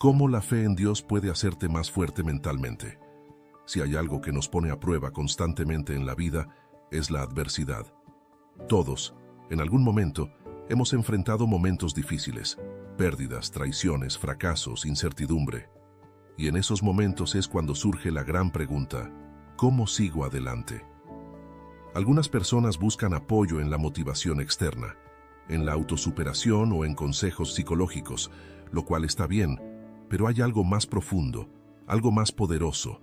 ¿Cómo la fe en Dios puede hacerte más fuerte mentalmente? Si hay algo que nos pone a prueba constantemente en la vida, es la adversidad. Todos, en algún momento, hemos enfrentado momentos difíciles, pérdidas, traiciones, fracasos, incertidumbre. Y en esos momentos es cuando surge la gran pregunta: ¿cómo sigo adelante? Algunas personas buscan apoyo en la motivación externa, en la autosuperación o en consejos psicológicos, lo cual está bien, pero hay algo más profundo, algo más poderoso,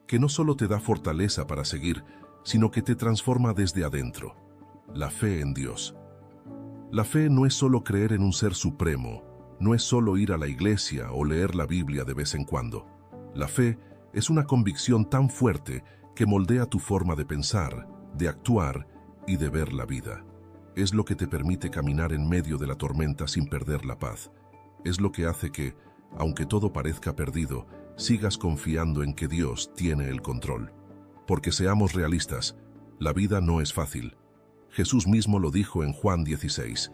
que no solo te da fortaleza para seguir, sino que te transforma desde adentro: la fe en Dios. La fe no es solo creer en un ser supremo, no es solo ir a la iglesia o leer la Biblia de vez en cuando. La fe es una convicción tan fuerte que moldea tu forma de pensar, de actuar y de ver la vida. Es lo que te permite caminar en medio de la tormenta sin perder la paz. Es lo que hace que, aunque todo parezca perdido, sigas confiando en que Dios tiene el control. Porque seamos realistas, la vida no es fácil. Jesús mismo lo dijo en Juan 16.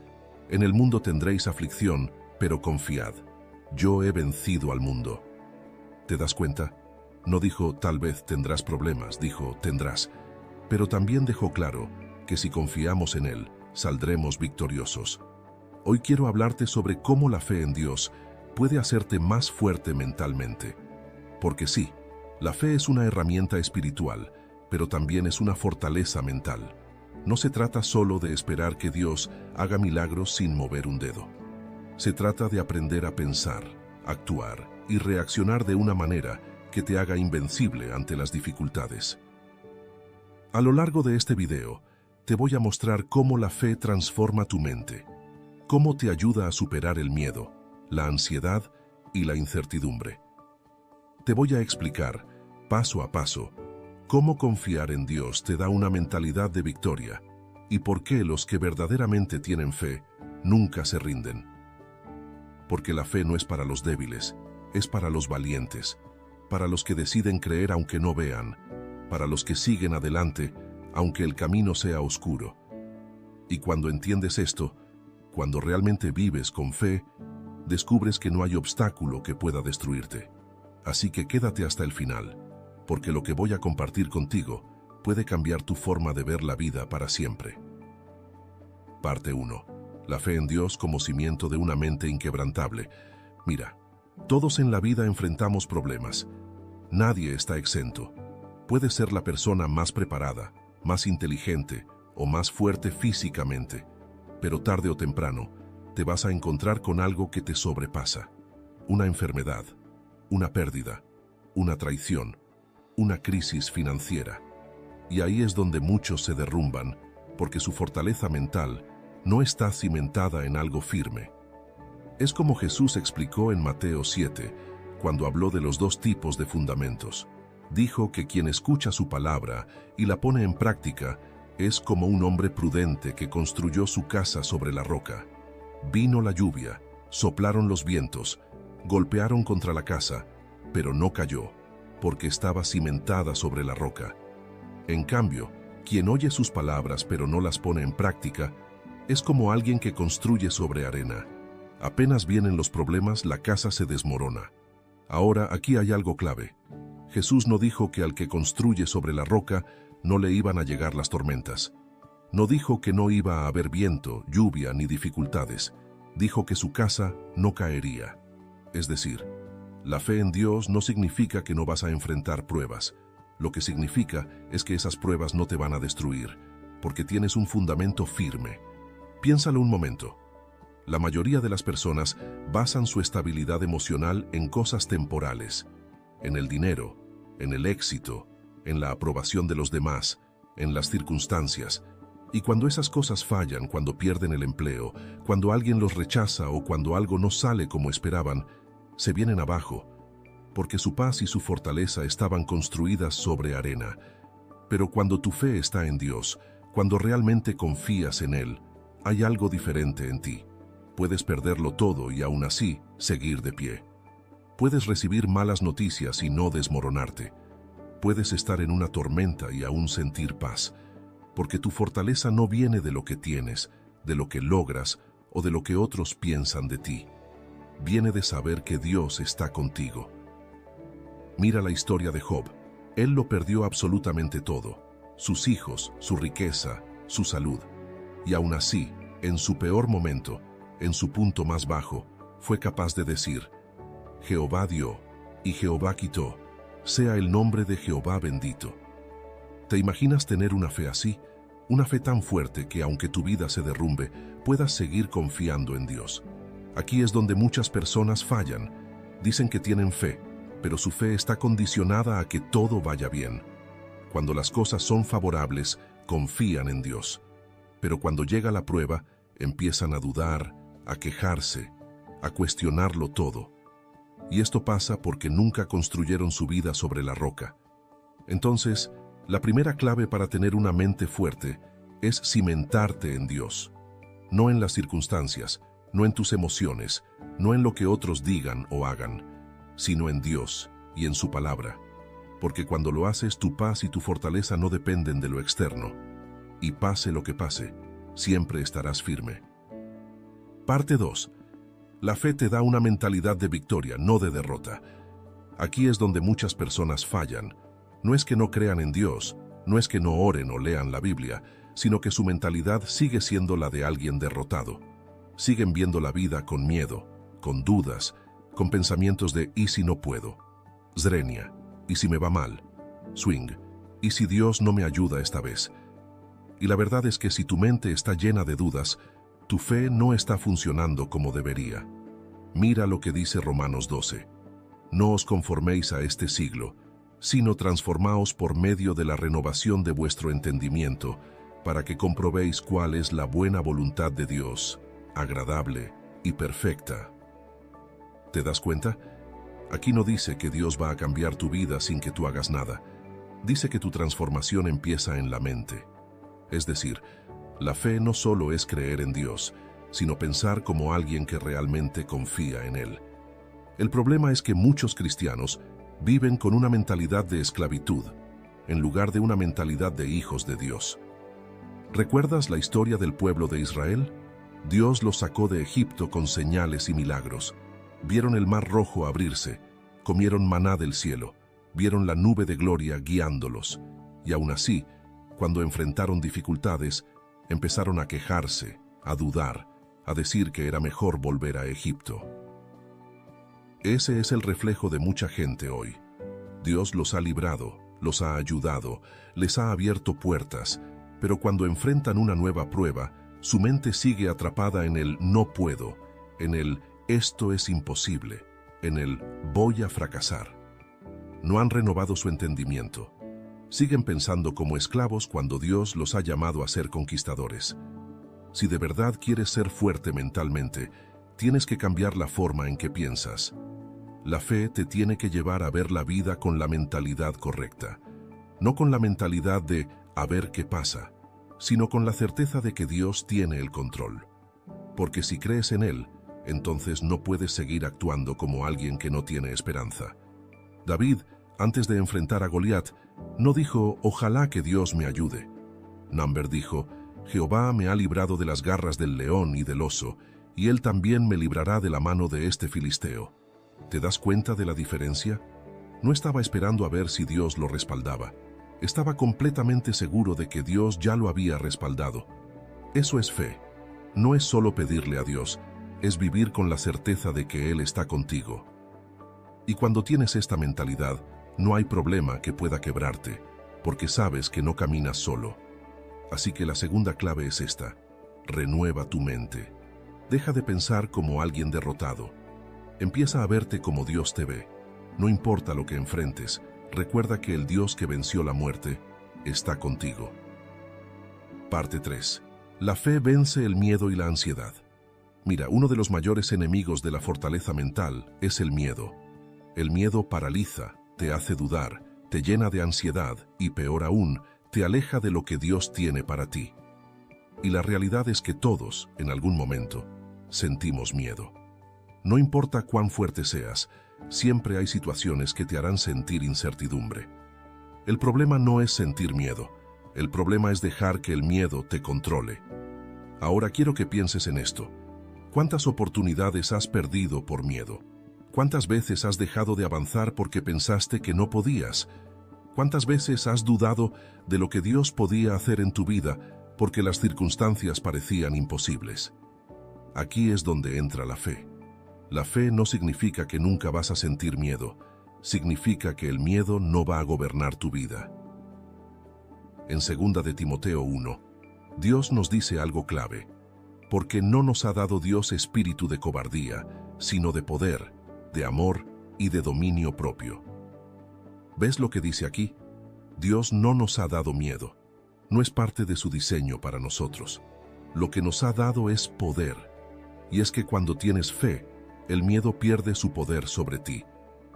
En el mundo tendréis aflicción, pero confiad. Yo he vencido al mundo. ¿Te das cuenta? No dijo tal vez tendrás problemas, dijo tendrás. Pero también dejó claro que si confiamos en Él, saldremos victoriosos. Hoy quiero hablarte sobre cómo la fe en Dios puede hacerte más fuerte mentalmente. Porque sí, la fe es una herramienta espiritual, pero también es una fortaleza mental. No se trata solo de esperar que Dios haga milagros sin mover un dedo. Se trata de aprender a pensar, actuar y reaccionar de una manera que te haga invencible ante las dificultades. A lo largo de este video, te voy a mostrar cómo la fe transforma tu mente, cómo te ayuda a superar el miedo, la ansiedad y la incertidumbre. Te voy a explicar, paso a paso, cómo confiar en Dios te da una mentalidad de victoria y por qué los que verdaderamente tienen fe nunca se rinden. Porque la fe no es para los débiles, es para los valientes, para los que deciden creer aunque no vean, para los que siguen adelante aunque el camino sea oscuro. Y cuando entiendes esto, cuando realmente vives con fe, descubres que no hay obstáculo que pueda destruirte. Así que quédate hasta el final, porque lo que voy a compartir contigo puede cambiar tu forma de ver la vida para siempre. Parte 1. La fe en Dios como cimiento de una mente inquebrantable. Mira, todos en la vida enfrentamos problemas. Nadie está exento. Puedes ser la persona más preparada, más inteligente o más fuerte físicamente, pero tarde o temprano te vas a encontrar con algo que te sobrepasa. Una enfermedad, una pérdida, una traición, una crisis financiera. Y ahí es donde muchos se derrumban, porque su fortaleza mental no está cimentada en algo firme. Es como Jesús explicó en Mateo 7, cuando habló de los dos tipos de fundamentos. Dijo que quien escucha su palabra y la pone en práctica es como un hombre prudente que construyó su casa sobre la roca. Vino la lluvia, soplaron los vientos, golpearon contra la casa, pero no cayó, porque estaba cimentada sobre la roca. En cambio, quien oye sus palabras pero no las pone en práctica, es como alguien que construye sobre arena. Apenas vienen los problemas, la casa se desmorona. Ahora, aquí hay algo clave. Jesús no dijo que al que construye sobre la roca no le iban a llegar las tormentas. No dijo que no iba a haber viento, lluvia ni dificultades. Dijo que su casa no caería. Es decir, la fe en Dios no significa que no vas a enfrentar pruebas. Lo que significa es que esas pruebas no te van a destruir, porque tienes un fundamento firme. Piénsalo un momento. La mayoría de las personas basan su estabilidad emocional en cosas temporales, en el dinero, en el éxito, en la aprobación de los demás, en las circunstancias. Y cuando esas cosas fallan, cuando pierden el empleo, cuando alguien los rechaza o cuando algo no sale como esperaban, se vienen abajo, porque su paz y su fortaleza estaban construidas sobre arena. Pero cuando tu fe está en Dios, cuando realmente confías en Él, hay algo diferente en ti. Puedes perderlo todo y aún así seguir de pie. Puedes recibir malas noticias y no desmoronarte. Puedes estar en una tormenta y aún sentir paz, porque tu fortaleza no viene de lo que tienes, de lo que logras o de lo que otros piensan de ti. viene de saber que Dios está contigo. Mira la historia de Job. Él lo perdió absolutamente todo: sus hijos, su riqueza, su salud. Y aún así, en su peor momento, en su punto más bajo, fue capaz de decir: Jehová dio y Jehová quitó, sea el nombre de Jehová bendito. ¿Te imaginas tener una fe así? Una fe tan fuerte que aunque tu vida se derrumbe, puedas seguir confiando en Dios. Aquí es donde muchas personas fallan. Dicen que tienen fe, pero su fe está condicionada a que todo vaya bien. Cuando las cosas son favorables, confían en Dios. Pero cuando llega la prueba, empiezan a dudar, a quejarse, a cuestionarlo todo. Y esto pasa porque nunca construyeron su vida sobre la roca. Entonces, la primera clave para tener una mente fuerte es cimentarte en Dios. No en las circunstancias, no en tus emociones, no en lo que otros digan o hagan, sino en Dios y en su palabra. Porque cuando lo haces, tu paz y tu fortaleza no dependen de lo externo. Y pase lo que pase, siempre estarás firme. Parte 2. La fe te da una mentalidad de victoria, no de derrota. Aquí es donde muchas personas fallan. No es que no crean en Dios, no es que no oren o lean la Biblia, sino que su mentalidad sigue siendo la de alguien derrotado. Siguen viendo la vida con miedo, con dudas, con pensamientos de ¿y si no puedo? Zrenia, ¿y si me va mal? Swing, ¿y si Dios no me ayuda esta vez? Y la verdad es que si tu mente está llena de dudas, tu fe no está funcionando como debería. Mira lo que dice Romanos 12. No os conforméis a este siglo, sino transformaos por medio de la renovación de vuestro entendimiento, para que comprobéis cuál es la buena voluntad de Dios, agradable y perfecta. ¿Te das cuenta? Aquí no dice que Dios va a cambiar tu vida sin que tú hagas nada. Dice que tu transformación empieza en la mente. Es decir, la fe no solo es creer en Dios, sino pensar como alguien que realmente confía en Él. El problema es que muchos cristianos viven con una mentalidad de esclavitud, en lugar de una mentalidad de hijos de Dios. ¿Recuerdas la historia del pueblo de Israel? Dios los sacó de Egipto con señales y milagros. Vieron el mar rojo abrirse, comieron maná del cielo, vieron la nube de gloria guiándolos. Y aún así, cuando enfrentaron dificultades, empezaron a quejarse, a dudar, a decir que era mejor volver a Egipto. Ese es el reflejo de mucha gente hoy. Dios los ha librado, los ha ayudado, les ha abierto puertas, pero cuando enfrentan una nueva prueba, su mente sigue atrapada en el no puedo, en el esto es imposible, en el voy a fracasar. No han renovado su entendimiento. Siguen pensando como esclavos cuando Dios los ha llamado a ser conquistadores. Si de verdad quieres ser fuerte mentalmente, tienes que cambiar la forma en que piensas. La fe te tiene que llevar a ver la vida con la mentalidad correcta, no con la mentalidad de a ver qué pasa, sino con la certeza de que Dios tiene el control. Porque si crees en Él, entonces no puedes seguir actuando como alguien que no tiene esperanza. David, antes de enfrentar a Goliat, no dijo, ojalá que Dios me ayude. Number dijo, Jehová me ha librado de las garras del león y del oso, y Él también me librará de la mano de este filisteo. ¿Te das cuenta de la diferencia? No estaba esperando a ver si Dios lo respaldaba. Estaba completamente seguro de que Dios ya lo había respaldado. Eso es fe. No es solo pedirle a Dios, es vivir con la certeza de que Él está contigo. Y cuando tienes esta mentalidad, no hay problema que pueda quebrarte, porque sabes que no caminas solo. Así que la segunda clave es esta: renueva tu mente. Deja de pensar como alguien derrotado. Empieza a verte como Dios te ve. No importa lo que enfrentes, recuerda que el Dios que venció la muerte está contigo. Parte 3. La fe vence el miedo y la ansiedad. Mira, uno de los mayores enemigos de la fortaleza mental es el miedo. El miedo paraliza, te hace dudar, te llena de ansiedad y, peor aún, te aleja de lo que Dios tiene para ti. Y la realidad es que todos, en algún momento, sentimos miedo. No importa cuán fuerte seas, siempre hay situaciones que te harán sentir incertidumbre. El problema no es sentir miedo, el problema es dejar que el miedo te controle. Ahora quiero que pienses en esto. ¿Cuántas oportunidades has perdido por miedo? ¿Cuántas veces has dejado de avanzar porque pensaste que no podías? ¿Cuántas veces has dudado de lo que Dios podía hacer en tu vida porque las circunstancias parecían imposibles? Aquí es donde entra la fe. La fe no significa que nunca vas a sentir miedo, significa que el miedo no va a gobernar tu vida. En 2 de Timoteo 1, Dios nos dice algo clave, porque no nos ha dado Dios espíritu de cobardía, sino de poder, de amor y de dominio propio. ¿Ves lo que dice aquí? Dios no nos ha dado miedo, no es parte de su diseño para nosotros. Lo que nos ha dado es poder, y es que cuando tienes fe, el miedo pierde su poder sobre ti,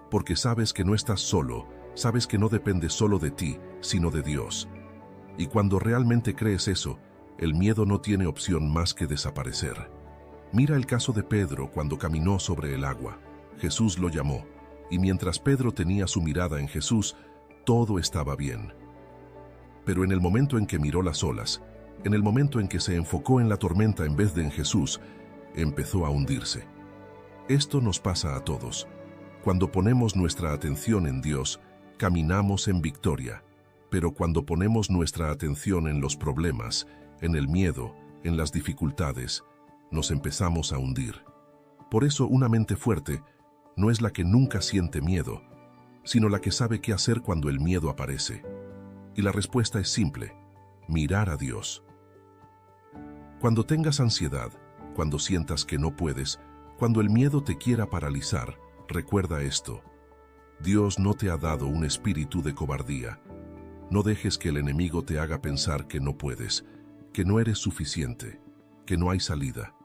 porque sabes que no estás solo, sabes que no depende solo de ti, sino de Dios. Y cuando realmente crees eso, el miedo no tiene opción más que desaparecer. Mira el caso de Pedro cuando caminó sobre el agua. Jesús lo llamó, y mientras Pedro tenía su mirada en Jesús, todo estaba bien. Pero en el momento en que miró las olas, en el momento en que se enfocó en la tormenta en vez de en Jesús, empezó a hundirse. Esto nos pasa a todos. Cuando ponemos nuestra atención en Dios, caminamos en victoria. Pero cuando ponemos nuestra atención en los problemas, en el miedo, en las dificultades, nos empezamos a hundir. Por eso una mente fuerte no es la que nunca siente miedo, sino la que sabe qué hacer cuando el miedo aparece. Y la respuesta es simple: mirar a Dios. Cuando tengas ansiedad, cuando sientas que no puedes, cuando el miedo te quiera paralizar, recuerda esto: Dios no te ha dado un espíritu de cobardía. No dejes que el enemigo te haga pensar que no puedes, que no eres suficiente, que no hay salida.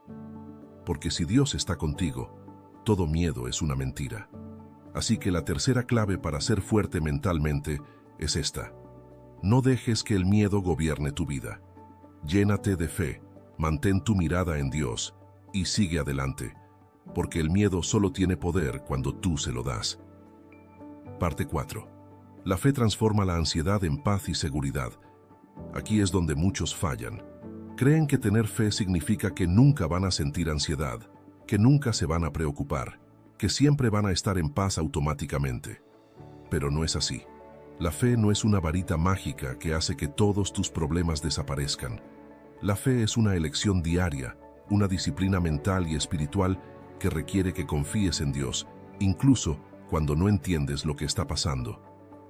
Porque si Dios está contigo, todo miedo es una mentira. Así que la tercera clave para ser fuerte mentalmente es esta: no dejes que el miedo gobierne tu vida. Llénate de fe, mantén tu mirada en Dios y sigue adelante, porque el miedo solo tiene poder cuando tú se lo das. Parte 4. La fe transforma la ansiedad en paz y seguridad. Aquí es donde muchos fallan. Creen que tener fe significa que nunca van a sentir ansiedad, que nunca se van a preocupar, que siempre van a estar en paz automáticamente. Pero no es así. La fe no es una varita mágica que hace que todos tus problemas desaparezcan. La fe es una elección diaria, una disciplina mental y espiritual que requiere que confíes en Dios, incluso cuando no entiendes lo que está pasando.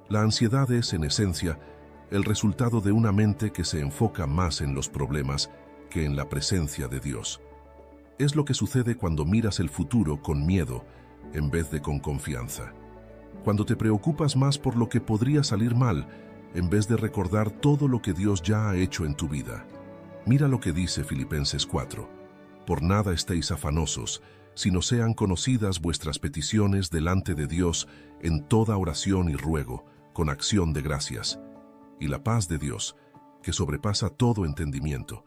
La ansiedad es, en esencia, el resultado de una mente que se enfoca más en los problemas que en la presencia de Dios. Es lo que sucede cuando miras el futuro con miedo en vez de con confianza. Cuando te preocupas más por lo que podría salir mal en vez de recordar todo lo que Dios ya ha hecho en tu vida. Mira lo que dice Filipenses 4. Por nada estéis afanosos, sino sean conocidas vuestras peticiones delante de Dios en toda oración y ruego, con acción de gracias. Y la paz de Dios, que sobrepasa todo entendimiento,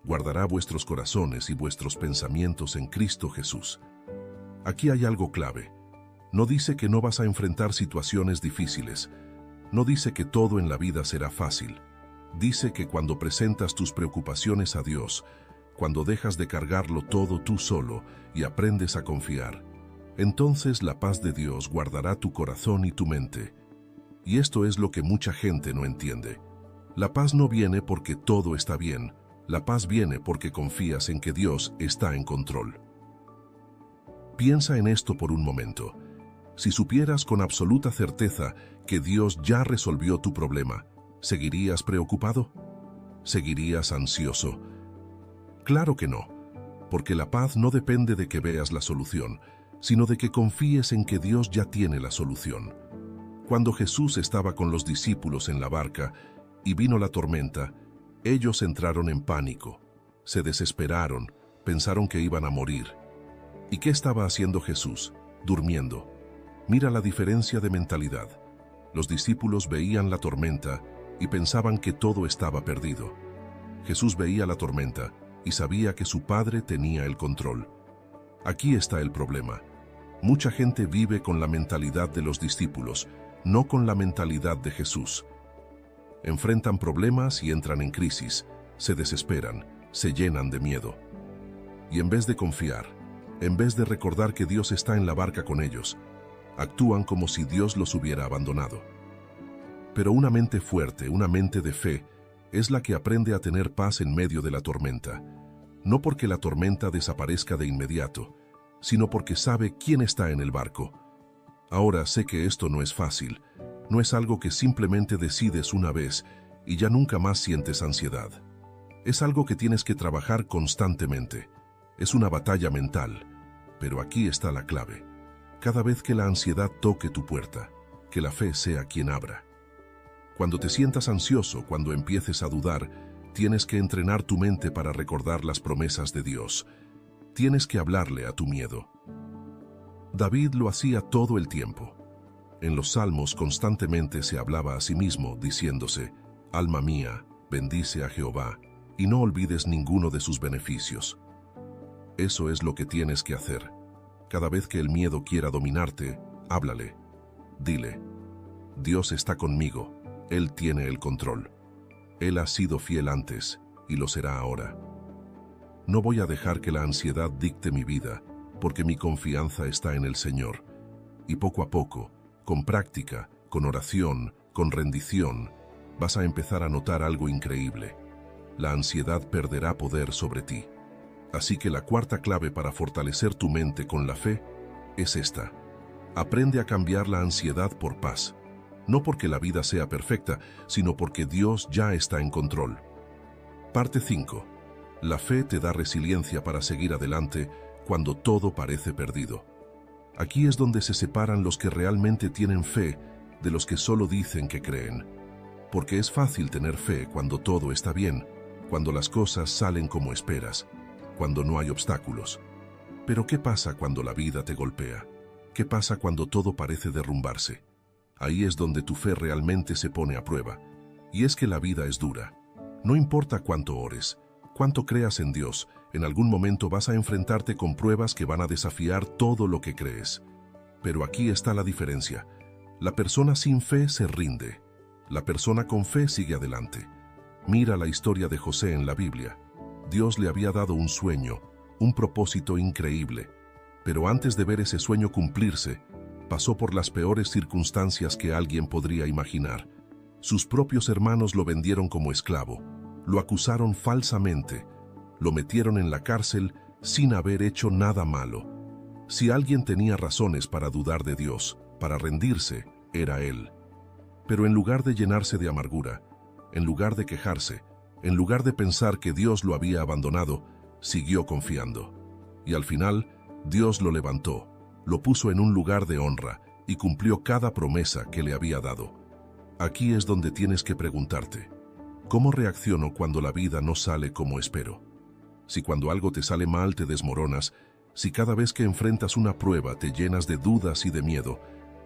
guardará vuestros corazones y vuestros pensamientos en Cristo Jesús. Aquí hay algo clave. No dice que no vas a enfrentar situaciones difíciles. No dice que todo en la vida será fácil. Dice que cuando presentas tus preocupaciones a Dios, cuando dejas de cargarlo todo tú solo y aprendes a confiar, entonces la paz de Dios guardará tu corazón y tu mente. Y esto es lo que mucha gente no entiende. La paz no viene porque todo está bien. La paz viene porque confías en que Dios está en control. Piensa en esto por un momento. Si supieras con absoluta certeza que Dios ya resolvió tu problema, ¿seguirías preocupado? ¿Seguirías ansioso? Claro que no, porque la paz no depende de que veas la solución, sino de que confíes en que Dios ya tiene la solución. Cuando Jesús estaba con los discípulos en la barca y vino la tormenta, ellos entraron en pánico, se desesperaron, pensaron que iban a morir. ¿Y qué estaba haciendo Jesús? Durmiendo. Mira la diferencia de mentalidad. Los discípulos veían la tormenta y pensaban que todo estaba perdido. Jesús veía la tormenta y sabía que su Padre tenía el control. Aquí está el problema. Mucha gente vive con la mentalidad de los discípulos, no con la mentalidad de Jesús. Enfrentan problemas y entran en crisis, se desesperan, se llenan de miedo. Y en vez de confiar, en vez de recordar que Dios está en la barca con ellos, actúan como si Dios los hubiera abandonado. Pero una mente fuerte, una mente de fe, es la que aprende a tener paz en medio de la tormenta, no porque la tormenta desaparezca de inmediato, sino porque sabe quién está en el barco. Ahora sé que esto no es fácil, no es algo que simplemente decides una vez y ya nunca más sientes ansiedad. Es algo que tienes que trabajar constantemente. Es una batalla mental, pero aquí está la clave. Cada vez que la ansiedad toque tu puerta, que la fe sea quien abra. Cuando te sientas ansioso, cuando empieces a dudar, tienes que entrenar tu mente para recordar las promesas de Dios. Tienes que hablarle a tu miedo. David lo hacía todo el tiempo. En los salmos constantemente se hablaba a sí mismo, diciéndose: «Alma mía, bendice a Jehová, y no olvides ninguno de sus beneficios». Eso es lo que tienes que hacer. Cada vez que el miedo quiera dominarte, háblale. Dile: «Dios está conmigo, Él tiene el control. Él ha sido fiel antes y lo será ahora. No voy a dejar que la ansiedad dicte mi vida, porque mi confianza está en el Señor». Y poco a poco, con práctica, con oración, con rendición, vas a empezar a notar algo increíble. La ansiedad perderá poder sobre ti. Así que la cuarta clave para fortalecer tu mente con la fe es esta. Aprende a cambiar la ansiedad por paz. No porque la vida sea perfecta, sino porque Dios ya está en control. Parte 5. La fe te da resiliencia para seguir adelante cuando todo parece perdido. Aquí es donde se separan los que realmente tienen fe de los que solo dicen que creen. Porque es fácil tener fe cuando todo está bien, cuando las cosas salen como esperas, cuando no hay obstáculos. Pero ¿qué pasa cuando la vida te golpea? ¿Qué pasa cuando todo parece derrumbarse? Ahí es donde tu fe realmente se pone a prueba. Y es que la vida es dura. No importa cuánto ores, cuánto creas en Dios, en algún momento vas a enfrentarte con pruebas que van a desafiar todo lo que crees. Pero aquí está la diferencia. La persona sin fe se rinde. La persona con fe sigue adelante. Mira la historia de José en la Biblia. Dios le había dado un sueño, un propósito increíble. Pero antes de ver ese sueño cumplirse, pasó por las peores circunstancias que alguien podría imaginar. Sus propios hermanos lo vendieron como esclavo, lo acusaron falsamente, lo metieron en la cárcel sin haber hecho nada malo. Si alguien tenía razones para dudar de Dios, para rendirse, era él. Pero en lugar de llenarse de amargura, en lugar de quejarse, en lugar de pensar que Dios lo había abandonado, siguió confiando. Y al final, Dios lo levantó, lo puso en un lugar de honra y cumplió cada promesa que le había dado. Aquí es donde tienes que preguntarte: ¿cómo reacciono cuando la vida no sale como espero? Si cuando algo te sale mal te desmoronas, si cada vez que enfrentas una prueba te llenas de dudas y de miedo,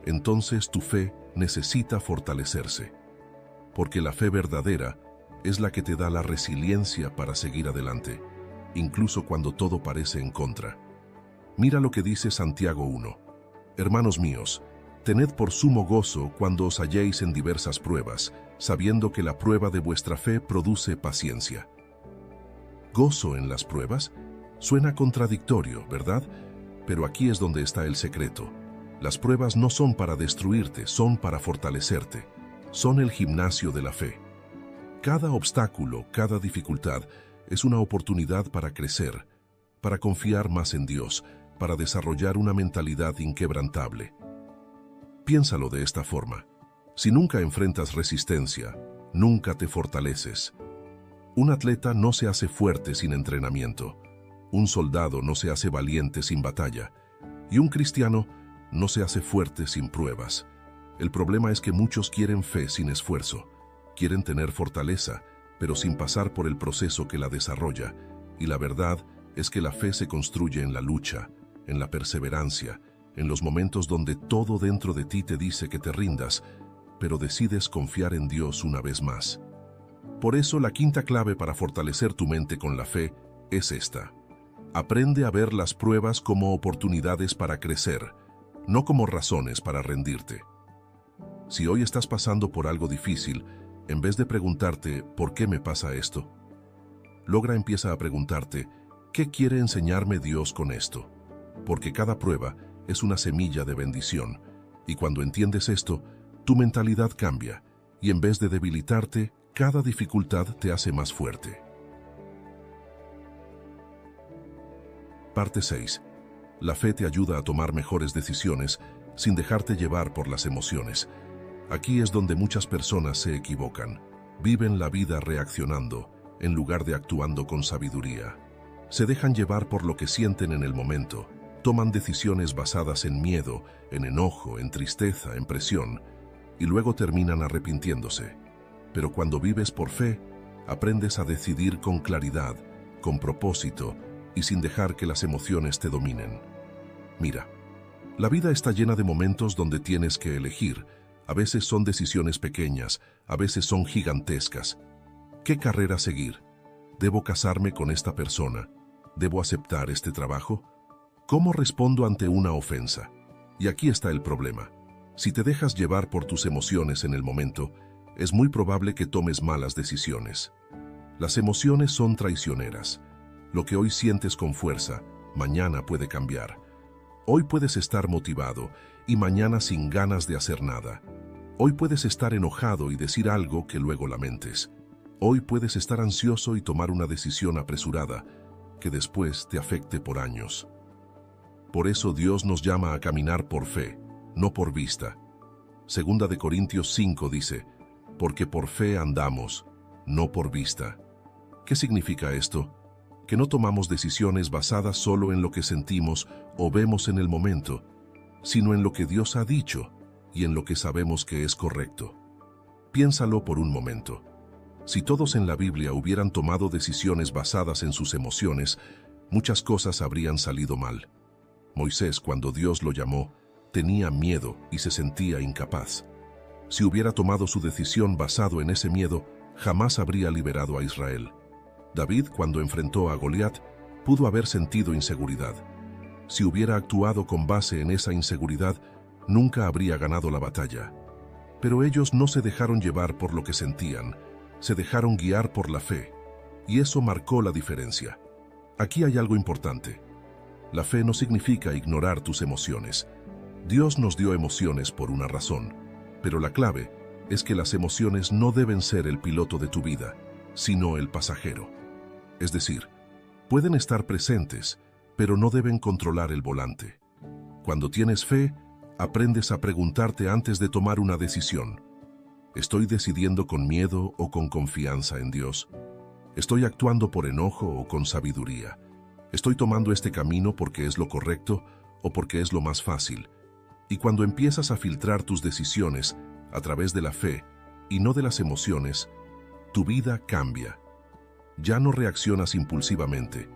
entonces tu fe necesita fortalecerse. Porque la fe verdadera es la que te da la resiliencia para seguir adelante, incluso cuando todo parece en contra. Mira lo que dice Santiago 1. Hermanos míos, tened por sumo gozo cuando os halléis en diversas pruebas, sabiendo que la prueba de vuestra fe produce paciencia. ¿Gozo en las pruebas? Suena contradictorio, ¿verdad? Pero aquí es donde está el secreto. Las pruebas no son para destruirte, son para fortalecerte. Son el gimnasio de la fe. Cada obstáculo, cada dificultad, es una oportunidad para crecer, para confiar más en Dios, para desarrollar una mentalidad inquebrantable. Piénsalo de esta forma. Si nunca enfrentas resistencia, nunca te fortaleces. Un atleta no se hace fuerte sin entrenamiento. Un soldado no se hace valiente sin batalla. Y un cristiano no se hace fuerte sin pruebas. El problema es que muchos quieren fe sin esfuerzo. Quieren tener fortaleza, pero sin pasar por el proceso que la desarrolla. Y la verdad es que la fe se construye en la lucha, en la perseverancia, en los momentos donde todo dentro de ti te dice que te rindas, pero decides confiar en Dios una vez más. Por eso la quinta clave para fortalecer tu mente con la fe es esta. Aprende a ver las pruebas como oportunidades para crecer, no como razones para rendirte. Si hoy estás pasando por algo difícil, en vez de preguntarte ¿por qué me pasa esto?, empieza a preguntarte ¿Qué quiere enseñarme Dios con esto? Porque cada prueba es una semilla de bendición, y cuando entiendes esto, tu mentalidad cambia, y en vez de debilitarte, cada dificultad te hace más fuerte. Parte 6. La fe te ayuda a tomar mejores decisiones sin dejarte llevar por las emociones. Aquí es donde muchas personas se equivocan. Viven la vida reaccionando, en lugar de actuando con sabiduría. Se dejan llevar por lo que sienten en el momento. Toman decisiones basadas en miedo, en enojo, en tristeza, en presión, y luego terminan arrepintiéndose. Pero cuando vives por fe, aprendes a decidir con claridad, con propósito y sin dejar que las emociones te dominen. Mira, la vida está llena de momentos donde tienes que elegir. A veces son decisiones pequeñas, a veces son gigantescas. ¿Qué carrera seguir? ¿Debo casarme con esta persona? ¿Debo aceptar este trabajo? ¿Cómo respondo ante una ofensa? Y aquí está el problema. Si te dejas llevar por tus emociones en el momento, es muy probable que tomes malas decisiones. Las emociones son traicioneras. Lo que hoy sientes con fuerza, mañana puede cambiar. Hoy puedes estar motivado y mañana sin ganas de hacer nada. Hoy puedes estar enojado y decir algo que luego lamentes. Hoy puedes estar ansioso y tomar una decisión apresurada que después te afecte por años. Por eso Dios nos llama a caminar por fe, no por vista. Segunda de Corintios 5 dice, porque por fe andamos, no por vista. ¿Qué significa esto? Que no tomamos decisiones basadas solo en lo que sentimos o vemos en el momento, sino en lo que Dios ha dicho y en lo que sabemos que es correcto. Piénsalo por un momento. Si todos en la Biblia hubieran tomado decisiones basadas en sus emociones, muchas cosas habrían salido mal. Moisés, cuando Dios lo llamó, tenía miedo y se sentía incapaz. Si hubiera tomado su decisión basado en ese miedo, jamás habría liberado a Israel. David, cuando enfrentó a Goliat, pudo haber sentido inseguridad. Si hubiera actuado con base en esa inseguridad, nunca habría ganado la batalla. Pero ellos no se dejaron llevar por lo que sentían, se dejaron guiar por la fe, y eso marcó la diferencia. Aquí hay algo importante. La fe no significa ignorar tus emociones. Dios nos dio emociones por una razón, pero la clave es que las emociones no deben ser el piloto de tu vida, sino el pasajero. Es decir, pueden estar presentes, pero no deben controlar el volante. Cuando tienes fe, aprendes a preguntarte antes de tomar una decisión. ¿Estoy decidiendo con miedo o con confianza en Dios? ¿Estoy actuando por enojo o con sabiduría? ¿Estoy tomando este camino porque es lo correcto o porque es lo más fácil? Y cuando empiezas a filtrar tus decisiones a través de la fe y no de las emociones, tu vida cambia. Ya no reaccionas impulsivamente,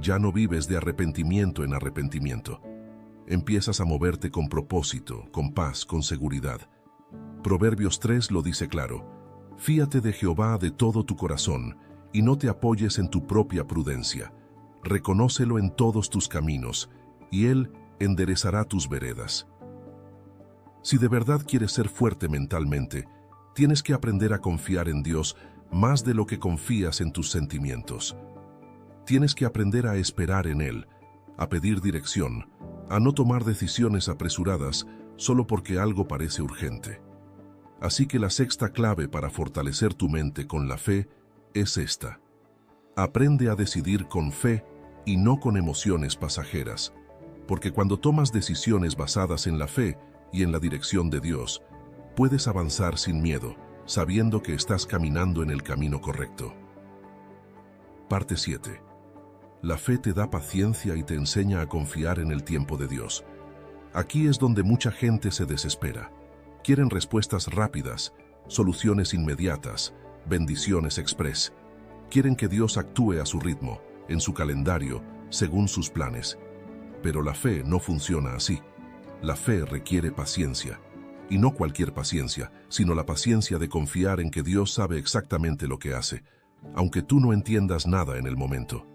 ya no vives de arrepentimiento en arrepentimiento. Empiezas a moverte con propósito, con paz, con seguridad. Proverbios 3 lo dice claro: fíate de Jehová de todo tu corazón y no te apoyes en tu propia prudencia. Reconócelo en todos tus caminos, y Él enderezará tus veredas. Si de verdad quieres ser fuerte mentalmente, tienes que aprender a confiar en Dios más de lo que confías en tus sentimientos. Tienes que aprender a esperar en Él, a pedir dirección, a no tomar decisiones apresuradas solo porque algo parece urgente. Así que la sexta clave para fortalecer tu mente con la fe es esta. Aprende a decidir con fe y no con emociones pasajeras, porque cuando tomas decisiones basadas en la fe y en la dirección de Dios, puedes avanzar sin miedo, sabiendo que estás caminando en el camino correcto. Parte 7. La fe te da paciencia y te enseña a confiar en el tiempo de Dios. Aquí es donde mucha gente se desespera. Quieren respuestas rápidas, soluciones inmediatas, bendiciones express. Quieren que Dios actúe a su ritmo, en su calendario, según sus planes. Pero la fe no funciona así. La fe requiere paciencia. Y no cualquier paciencia, sino la paciencia de confiar en que Dios sabe exactamente lo que hace, aunque tú no entiendas nada en el momento.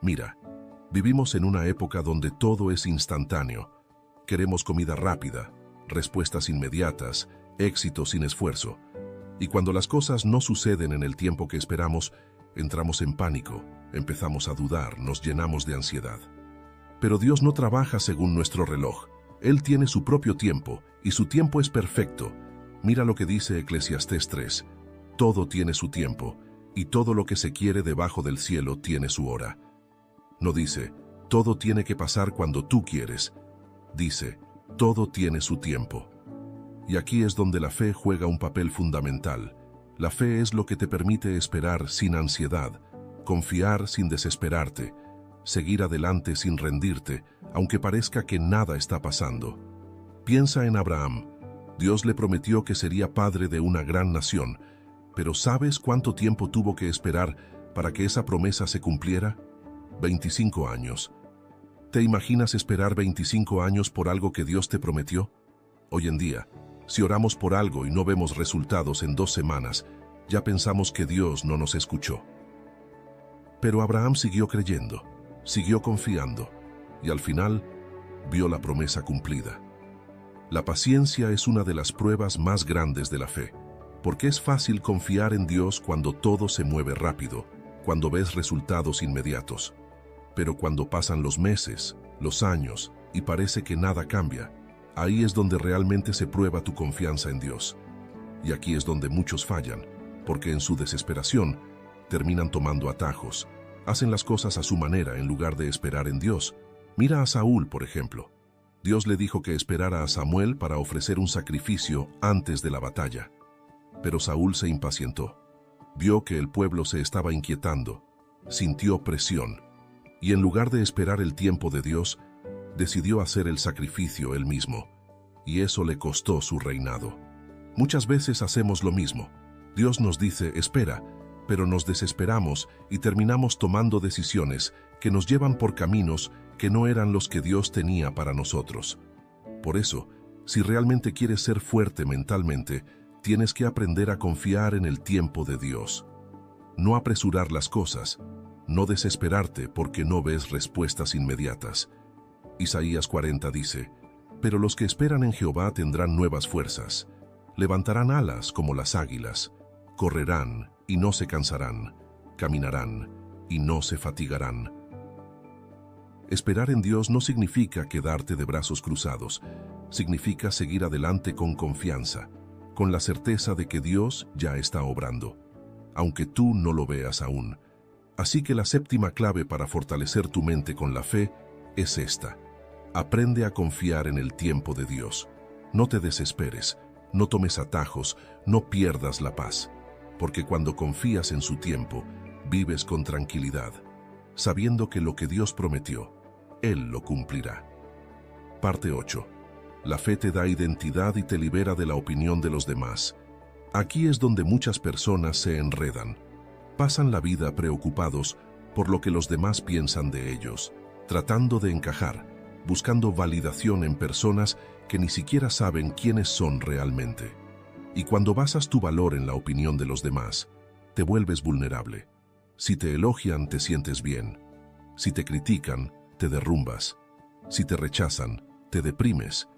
Mira, vivimos en una época donde todo es instantáneo. Queremos comida rápida, respuestas inmediatas, éxito sin esfuerzo. Y cuando las cosas no suceden en el tiempo que esperamos, Entramos en pánico, empezamos a dudar, nos llenamos de ansiedad. Pero Dios no trabaja según nuestro reloj. Él tiene su propio tiempo, y su tiempo es perfecto. Mira lo que dice Eclesiastés 3. Todo tiene su tiempo, y todo lo que se quiere debajo del cielo tiene su hora. No dice, todo tiene que pasar cuando tú quieres. Dice, todo tiene su tiempo. Y aquí es donde la fe juega un papel fundamental. La fe es lo que te permite esperar sin ansiedad, confiar sin desesperarte, seguir adelante sin rendirte, aunque parezca que nada está pasando. Piensa en Abraham. Dios le prometió que sería padre de una gran nación, pero ¿sabes cuánto tiempo tuvo que esperar para que esa promesa se cumpliera? 25 años. ¿Te imaginas esperar 25 años por algo que Dios te prometió? Hoy en día, si oramos por algo y no vemos resultados en 2 semanas, ya pensamos que Dios no nos escuchó. Pero Abraham siguió creyendo, siguió confiando, y al final vio la promesa cumplida. La paciencia es una de las pruebas más grandes de la fe, porque es fácil confiar en Dios cuando todo se mueve rápido, cuando ves resultados inmediatos. Pero cuando pasan los meses, los años, y parece que nada cambia, ahí es donde realmente se prueba tu confianza en Dios. Y aquí es donde muchos fallan, porque en su desesperación terminan tomando atajos, hacen las cosas a su manera en lugar de esperar en Dios. Mira a Saúl, por ejemplo. Dios le dijo que esperara a Samuel para ofrecer un sacrificio antes de la batalla. Pero Saúl se impacientó. Vio que el pueblo se estaba inquietando, sintió presión, y en lugar de esperar el tiempo de Dios, decidió hacer el sacrificio él mismo, y eso le costó su reinado. Muchas veces hacemos lo mismo. Dios nos dice, espera, pero nos desesperamos y terminamos tomando decisiones que nos llevan por caminos que no eran los que Dios tenía para nosotros. Por eso, si realmente quieres ser fuerte mentalmente, tienes que aprender a confiar en el tiempo de Dios. No apresurar las cosas, no desesperarte porque no ves respuestas inmediatas. Isaías 40 dice, pero los que esperan en Jehová tendrán nuevas fuerzas, levantarán alas como las águilas, correrán y no se cansarán, caminarán y no se fatigarán. Esperar en Dios no significa quedarte de brazos cruzados, significa seguir adelante con confianza, con la certeza de que Dios ya está obrando, aunque tú no lo veas aún. Así que la séptima clave para fortalecer tu mente con la fe es esta. Aprende a confiar en el tiempo de Dios. No te desesperes, no tomes atajos, no pierdas la paz, porque cuando confías en su tiempo, vives con tranquilidad, sabiendo que lo que Dios prometió, Él lo cumplirá. Parte 8. La fe te da identidad y te libera de la opinión de los demás. Aquí es donde muchas personas se enredan. Pasan la vida preocupados por lo que los demás piensan de ellos, tratando de encajar, buscando validación en personas que ni siquiera saben quiénes son realmente. Y cuando basas tu valor en la opinión de los demás, te vuelves vulnerable. Si te elogian, te sientes bien. Si te critican, te derrumbas. Si te rechazan, te deprimes.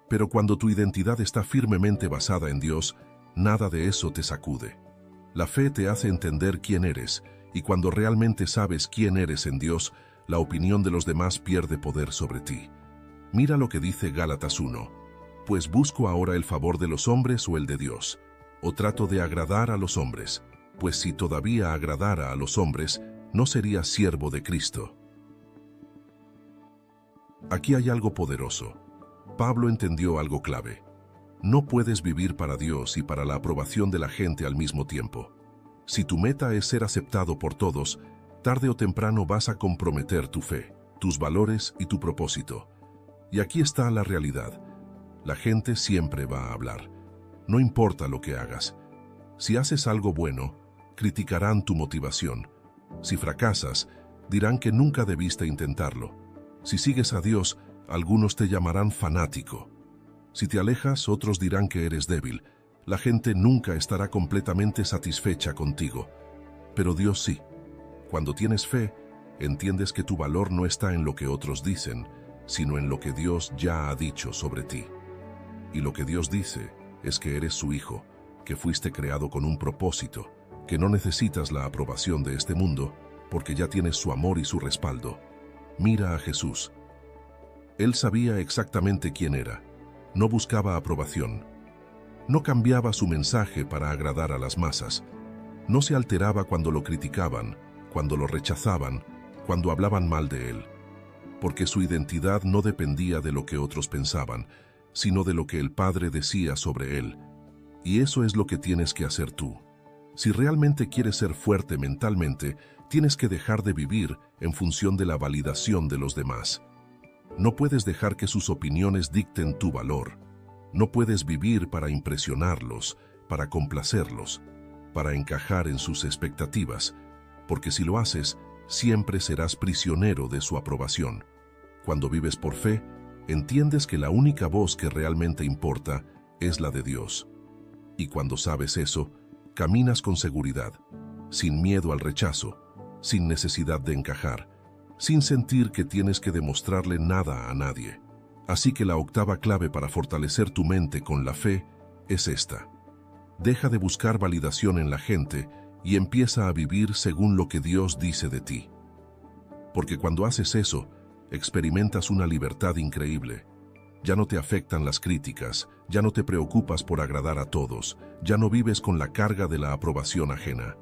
Pero cuando tu identidad está firmemente basada en Dios, nada de eso te sacude. La fe te hace entender quién eres, y cuando realmente sabes quién eres en Dios, la opinión de los demás pierde poder sobre ti. Mira lo que dice Gálatas 1. Pues busco ahora el favor de los hombres o el de Dios, o trato de agradar a los hombres, pues si todavía agradara a los hombres, no sería siervo de Cristo. Aquí hay algo poderoso. Pablo entendió algo clave. No puedes vivir para Dios y para la aprobación de la gente al mismo tiempo. Si tu meta es ser aceptado por todos, tarde o temprano vas a comprometer tu fe, tus valores y tu propósito. Y aquí está la realidad. La gente siempre va a hablar. No importa lo que hagas. Si haces algo bueno, criticarán tu motivación. Si fracasas, dirán que nunca debiste intentarlo. Si sigues a Dios, algunos te llamarán fanático. Si te alejas, otros dirán que eres débil. La gente nunca estará completamente satisfecha contigo. Pero Dios sí. Cuando tienes fe, entiendes que tu valor no está en lo que otros dicen, sino en lo que Dios ya ha dicho sobre ti. Y lo que Dios dice es que eres su hijo, que fuiste creado con un propósito, que no necesitas la aprobación de este mundo, porque ya tienes su amor y su respaldo. Mira a Jesús. Él sabía exactamente quién era. No buscaba aprobación. No cambiaba su mensaje para agradar a las masas. No se alteraba cuando lo criticaban, cuando lo rechazaban, cuando hablaban mal de él. Porque su identidad no dependía de lo que otros pensaban, sino de lo que el Padre decía sobre él. Y eso es lo que tienes que hacer tú. Si realmente quieres ser fuerte mentalmente, tienes que dejar de vivir en función de la validación de los demás. No puedes dejar que sus opiniones dicten tu valor. No puedes vivir para impresionarlos, para complacerlos, para encajar en sus expectativas, porque si lo haces, siempre serás prisionero de su aprobación. Cuando vives por fe, entiendes que la única voz que realmente importa es la de Dios. Y cuando sabes eso, caminas con seguridad, sin miedo al rechazo, sin necesidad de encajar, sin sentir que tienes que demostrarle nada a nadie. Así que la octava clave para fortalecer tu mente con la fe es esta. Deja de buscar validación en la gente y empieza a vivir según lo que Dios dice de ti. Porque cuando haces eso, experimentas una libertad increíble. Ya no te afectan las críticas, ya no te preocupas por agradar a todos, ya no vives con la carga de la aprobación ajena.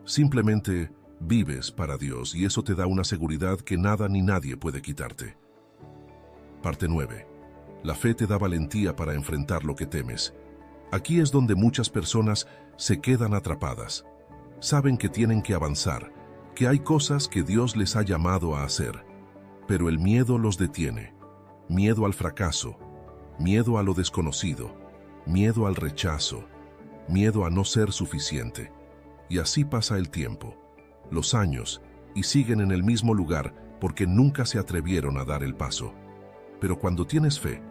Simplemente vives para Dios y eso te da una seguridad que nada ni nadie puede quitarte. Parte 9. La fe te da valentía para enfrentar lo que temes. Aquí es donde muchas personas se quedan atrapadas. Saben que tienen que avanzar, que hay cosas que Dios les ha llamado a hacer, pero el miedo los detiene. Miedo al fracaso, miedo a lo desconocido, miedo al rechazo, miedo a no ser suficiente. Y así pasa el tiempo, los años, y siguen en el mismo lugar porque nunca se atrevieron a dar el paso. Pero cuando tienes fe,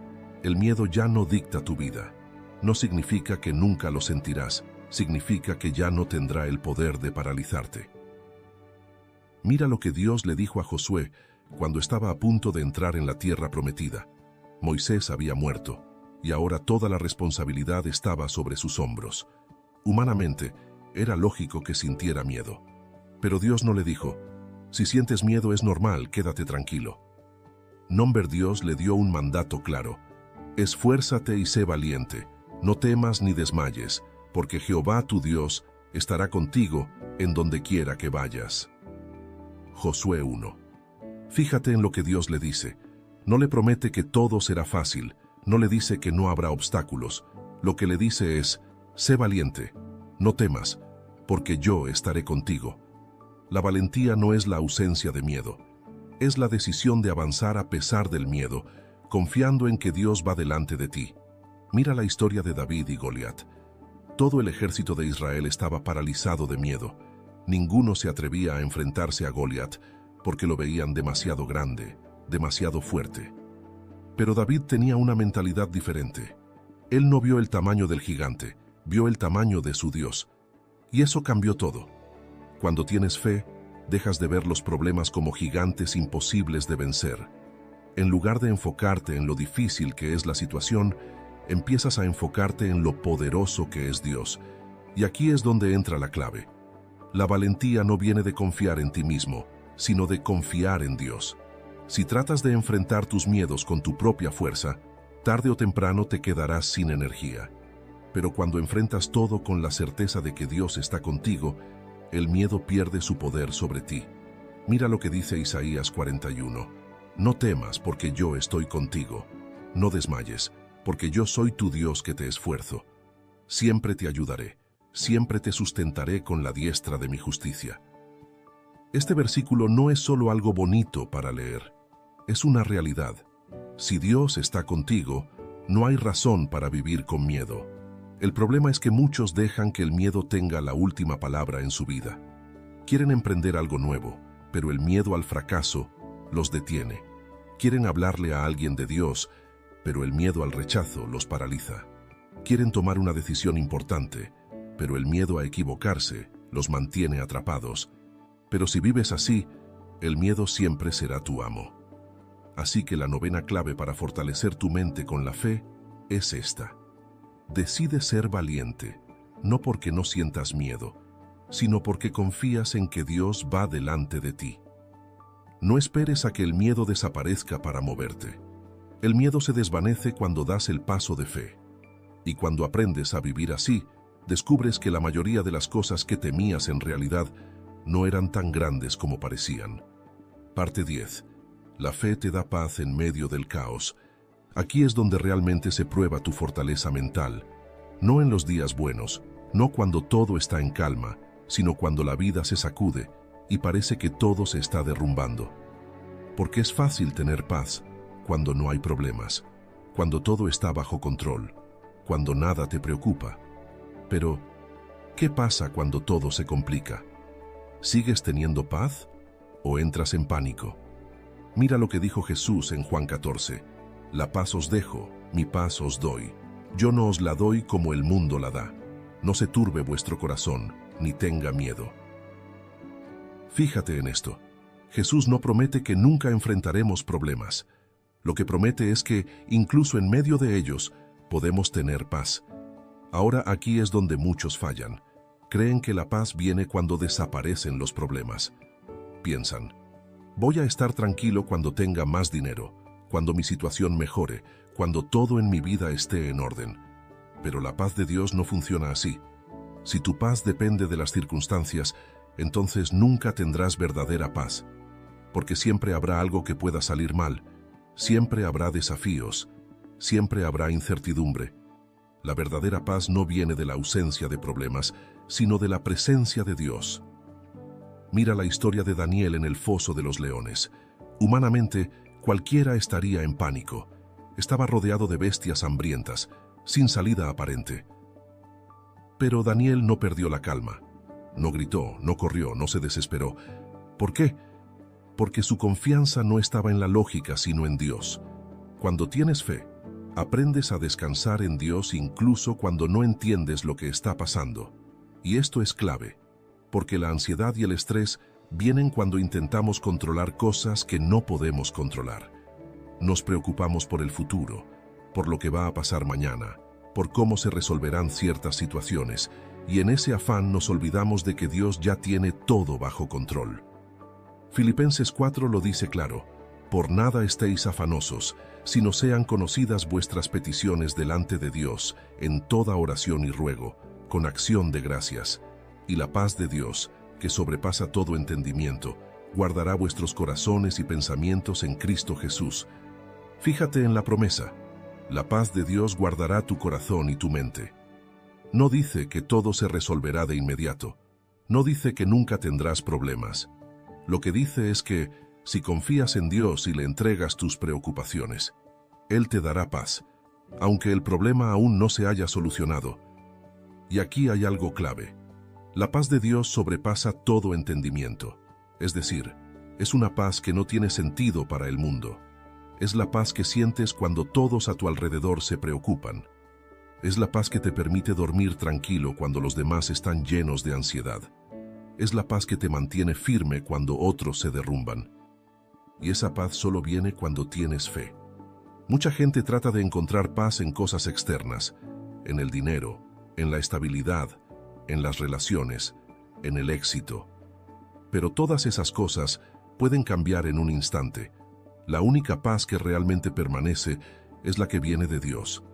el miedo ya no dicta tu vida. No significa que nunca lo sentirás, significa que ya no tendrá el poder de paralizarte. Mira lo que Dios le dijo a Josué cuando estaba a punto de entrar en la tierra prometida. Moisés había muerto, y ahora toda la responsabilidad estaba sobre sus hombros. Humanamente, era lógico que sintiera miedo. Pero Dios no le dijo, si sientes miedo es normal, quédate tranquilo. Dios le dio un mandato claro. Esfuérzate y sé valiente, no temas ni desmayes, porque Jehová tu Dios estará contigo en donde quiera que vayas. Josué 1. Fíjate en lo que Dios le dice. No le promete que todo será fácil, no le dice que no habrá obstáculos. Lo que le dice es, sé valiente, no temas, porque yo estaré contigo. La valentía no es la ausencia de miedo, es la decisión de avanzar a pesar del miedo, confiando en que Dios va delante de ti. Mira la historia de David y Goliat. Todo el ejército de Israel estaba paralizado de miedo. Ninguno se atrevía a enfrentarse a Goliat, porque lo veían demasiado grande, demasiado fuerte. Pero David tenía una mentalidad diferente. Él no vio el tamaño del gigante, vio el tamaño de su Dios. Y eso cambió todo. Cuando tienes fe, dejas de ver los problemas como gigantes imposibles de vencer. En lugar de enfocarte en lo difícil que es la situación, empiezas a enfocarte en lo poderoso que es Dios. Y aquí es donde entra la clave. La valentía no viene de confiar en ti mismo, sino de confiar en Dios. Si tratas de enfrentar tus miedos con tu propia fuerza, tarde o temprano te quedarás sin energía. Pero cuando enfrentas todo con la certeza de que Dios está contigo, el miedo pierde su poder sobre ti. Mira lo que dice Isaías 41. No temas, porque yo estoy contigo. No desmayes, porque yo soy tu Dios que te esfuerzo. Siempre te ayudaré, siempre te sustentaré con la diestra de mi justicia. Este versículo no es solo algo bonito para leer, es una realidad. Si Dios está contigo, no hay razón para vivir con miedo. El problema es que muchos dejan que el miedo tenga la última palabra en su vida. Quieren emprender algo nuevo, pero el miedo al fracaso los detiene. Quieren hablarle a alguien de Dios, pero el miedo al rechazo los paraliza. Quieren tomar una decisión importante, pero el miedo a equivocarse los mantiene atrapados. Pero si vives así, el miedo siempre será tu amo. Así que la novena clave para fortalecer tu mente con la fe es esta. Decide ser valiente, no porque no sientas miedo, sino porque confías en que Dios va delante de ti. No esperes a que el miedo desaparezca para moverte. El miedo se desvanece cuando das el paso de fe. Y cuando aprendes a vivir así, descubres que la mayoría de las cosas que temías en realidad no eran tan grandes como parecían. Parte 10. La fe te da paz en medio del caos. Aquí es donde realmente se prueba tu fortaleza mental. No en los días buenos, no cuando todo está en calma, sino cuando la vida se sacude y parece que todo se está derrumbando. Porque es fácil tener paz cuando no hay problemas, cuando todo está bajo control, cuando nada te preocupa. Pero, ¿qué pasa cuando todo se complica? ¿Sigues teniendo paz o entras en pánico? Mira lo que dijo Jesús en Juan 14. La paz os dejo, mi paz os doy. Yo no os la doy como el mundo la da. No se turbe vuestro corazón, ni tenga miedo. Fíjate en esto. Jesús no promete que nunca enfrentaremos problemas. Lo que promete es que, incluso en medio de ellos, podemos tener paz. Ahora aquí es donde muchos fallan. Creen que la paz viene cuando desaparecen los problemas. Piensan, voy a estar tranquilo cuando tenga más dinero, cuando mi situación mejore, cuando todo en mi vida esté en orden. Pero la paz de Dios no funciona así. Si tu paz depende de las circunstancias, entonces nunca tendrás verdadera paz, porque siempre habrá algo que pueda salir mal, siempre habrá desafíos, siempre habrá incertidumbre. La verdadera paz no viene de la ausencia de problemas, sino de la presencia de Dios. Mira la historia de Daniel en el foso de los leones. Humanamente, cualquiera estaría en pánico. Estaba rodeado de bestias hambrientas, sin salida aparente. Pero Daniel no perdió la calma. No gritó, no corrió, no se desesperó. ¿Por qué? Porque su confianza no estaba en la lógica, sino en Dios. Cuando tienes fe, aprendes a descansar en Dios incluso cuando no entiendes lo que está pasando. Y esto es clave, porque la ansiedad y el estrés vienen cuando intentamos controlar cosas que no podemos controlar. Nos preocupamos por el futuro, por lo que va a pasar mañana, por cómo se resolverán ciertas situaciones, y en ese afán nos olvidamos de que Dios ya tiene todo bajo control. Filipenses 4 lo dice claro: por nada estéis afanosos, sino sean conocidas vuestras peticiones delante de Dios, en toda oración y ruego, con acción de gracias. Y la paz de Dios, que sobrepasa todo entendimiento, guardará vuestros corazones y pensamientos en Cristo Jesús. Fíjate en la promesa: la paz de Dios guardará tu corazón y tu mente. No dice que todo se resolverá de inmediato. No dice que nunca tendrás problemas. Lo que dice es que, si confías en Dios y le entregas tus preocupaciones, Él te dará paz, aunque el problema aún no se haya solucionado. Y aquí hay algo clave. La paz de Dios sobrepasa todo entendimiento. Es decir, es una paz que no tiene sentido para el mundo. Es la paz que sientes cuando todos a tu alrededor se preocupan. Es la paz que te permite dormir tranquilo cuando los demás están llenos de ansiedad. Es la paz que te mantiene firme cuando otros se derrumban. Y esa paz solo viene cuando tienes fe. Mucha gente trata de encontrar paz en cosas externas, en el dinero, en la estabilidad, en las relaciones, en el éxito. Pero todas esas cosas pueden cambiar en un instante. La única paz que realmente permanece es la que viene de Dios.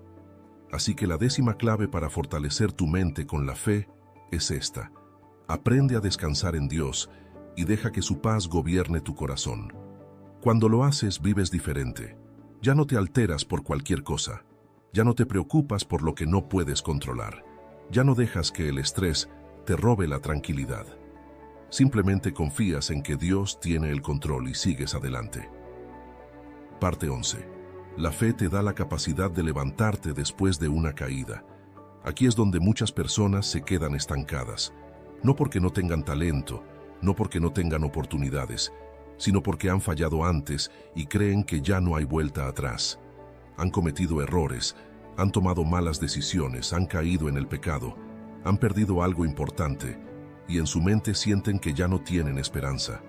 Así que la 10ª clave para fortalecer tu mente con la fe es esta: aprende a descansar en Dios y deja que su paz gobierne tu corazón. Cuando lo haces, vives diferente. Ya no te alteras por cualquier cosa. Ya no te preocupas por lo que no puedes controlar. Ya no dejas que el estrés te robe la tranquilidad. Simplemente confías en que Dios tiene el control y sigues adelante. Parte 11. La fe te da la capacidad de levantarte después de una caída. Aquí es donde muchas personas se quedan estancadas. No porque no tengan talento, no porque no tengan oportunidades, sino porque han fallado antes y creen que ya no hay vuelta atrás. Han cometido errores, han tomado malas decisiones, han caído en el pecado, han perdido algo importante y en su mente sienten que ya no tienen esperanza.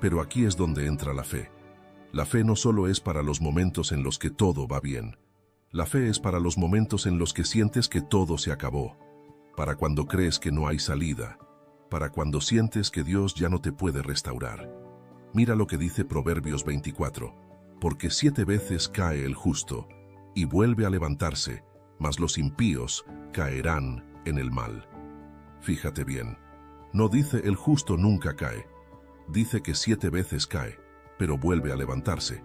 Pero aquí es donde entra la fe. La fe no solo es para los momentos en los que todo va bien. La fe es para los momentos en los que sientes que todo se acabó, para cuando crees que no hay salida, para cuando sientes que Dios ya no te puede restaurar. Mira lo que dice Proverbios 24, porque 7 veces cae el justo, y vuelve a levantarse, mas los impíos caerán en el mal. Fíjate bien, no dice el justo nunca cae, dice que 7 veces cae, pero vuelve a levantarse.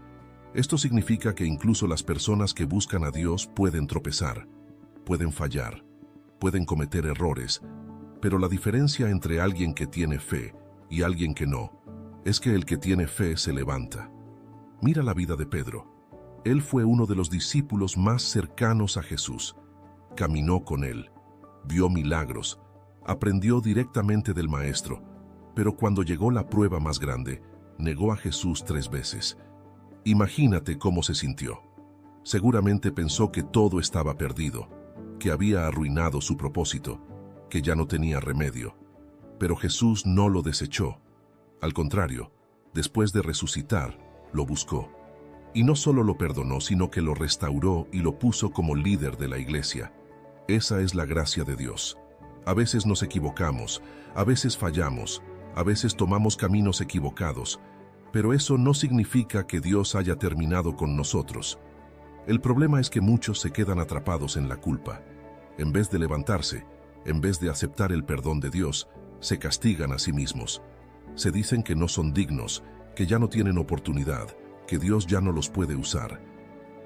Esto significa que incluso las personas que buscan a Dios pueden tropezar, pueden fallar, pueden cometer errores, pero la diferencia entre alguien que tiene fe y alguien que no, es que el que tiene fe se levanta. Mira la vida de Pedro. Él fue uno de los discípulos más cercanos a Jesús. Caminó con él, vio milagros, aprendió directamente del Maestro, pero cuando llegó la prueba más grande, negó a Jesús 3 veces. Imagínate cómo se sintió. Seguramente pensó que todo estaba perdido, que había arruinado su propósito, que ya no tenía remedio. Pero Jesús no lo desechó. Al contrario, después de resucitar, lo buscó. Y no solo lo perdonó, sino que lo restauró y lo puso como líder de la iglesia. Esa es la gracia de Dios. A veces nos equivocamos, a veces fallamos, a veces tomamos caminos equivocados, pero eso no significa que Dios haya terminado con nosotros. El problema es que muchos se quedan atrapados en la culpa. En vez de levantarse, en vez de aceptar el perdón de Dios, se castigan a sí mismos. Se dicen que no son dignos, que ya no tienen oportunidad, que Dios ya no los puede usar.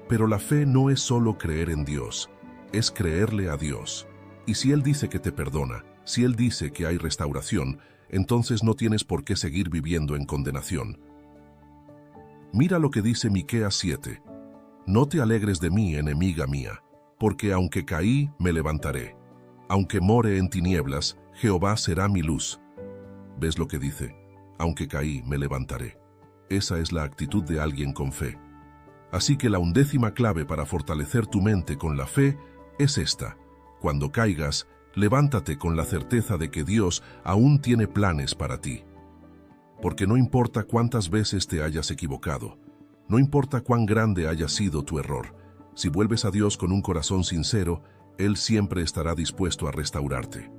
Pero la fe no es solo creer en Dios, es creerle a Dios. Y si Él dice que te perdona, si Él dice que hay restauración, entonces no tienes por qué seguir viviendo en condenación. Mira lo que dice Miqueas 7. No te alegres de mí, enemiga mía, porque aunque caí, me levantaré. Aunque more en tinieblas, Jehová será mi luz. ¿Ves lo que dice? Aunque caí, me levantaré. Esa es la actitud de alguien con fe. Así que la 11ª clave para fortalecer tu mente con la fe es esta. Cuando caigas, levántate con la certeza de que Dios aún tiene planes para ti. Porque no importa cuántas veces te hayas equivocado, no importa cuán grande haya sido tu error, si vuelves a Dios con un corazón sincero, Él siempre estará dispuesto a restaurarte.